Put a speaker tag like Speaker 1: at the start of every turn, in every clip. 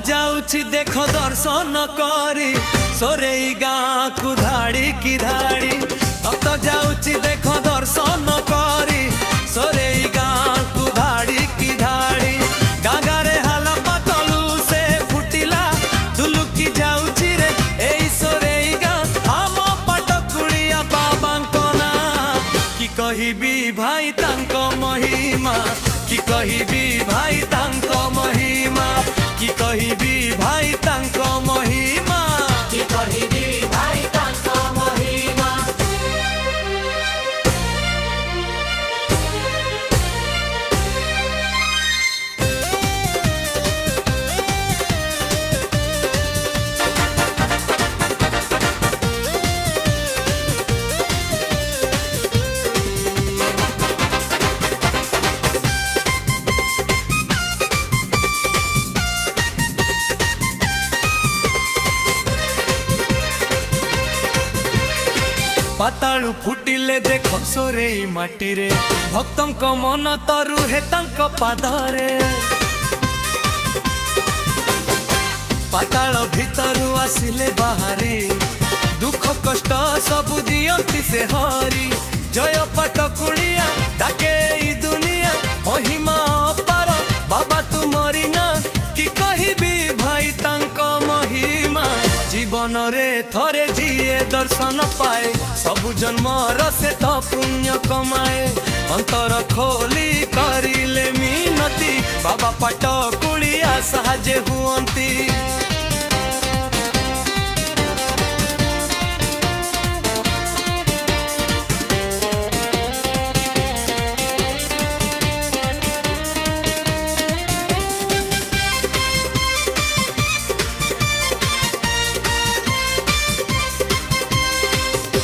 Speaker 1: जाऊछि देख दर्शन करी सोरेई गाँ को धाड़ी की धाड़ी भक्त जाऊछि देख दर्शन करी सोरेई गाँ को धाड़ी की धाड़ी गागारे हाला पातलू से फुटिला दुलुकी जाऊछि रे एई सोरेई गाँ आम पाटकुड़िया बाबांको ना कि कहिबी भाई तांको महिमा कि कहिबी भाई तांको महिमा कि कहिबी भाई तांको महिमा
Speaker 2: कि कहिबी भाई तांको महिमा।
Speaker 1: पातालु फुटिले देख सोरेई माटी रे भक्तंक मन तरु हे तांक पादरे पाताल भितरु आसिले बाहरी दुख कष्ट सब दियंती से हरी जय पाटकुड़िया डाके ई दुनिया महिमा अपार बाबा तू मरी ना कि कहिबी भाई तांक महिमा जीवन रे थरे जिए दर्शन पाए सबु जन्म रसे तो पुण्य कमाए अंतर खोली करिले मिनती बाबा पाटकुड़िया साहाजे हुअंती।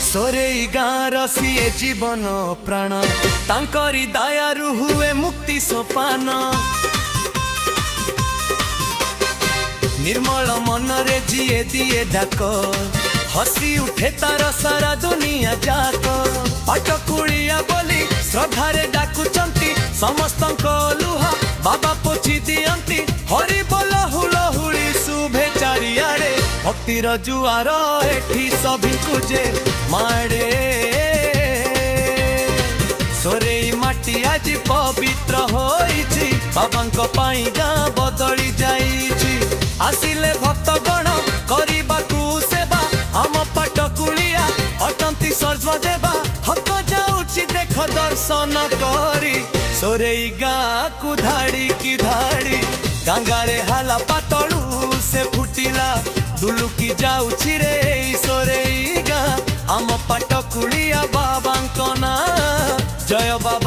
Speaker 1: सोरेई गाँ रसिए जीवन प्राण तांकरी दयारु हुए मुक्ति सोपान निर्मल मन रे जिए दिए डाक हसी उठे तार सारा दुनिया जाक पाटकुड़िया बोली श्रद्धारे डाकुचंती समस्तंक लुहा बाबा पोछि दियंती हरि बोल हुलहुली शुभे चारियारे भक्तिर जुआर एठी सभी कुजे माड़े सोरेई माटी आज पवित्र होईछि बाबांक पाई गाँ बदली जाईछि आसिले भक्तगण करिबाकू सेवा आम पाटकुड़िया अटंती सर्व देवा हक जाऊछि देख दर्शन करी सोरेई गाँ को धाड़ी की धाड़ी गांगारे हाला पातलू से फुटिला दुलुकी जाऊछि रे सोरेई गाँ आम पाटकुड़िया बाबांको ना जय बाबा।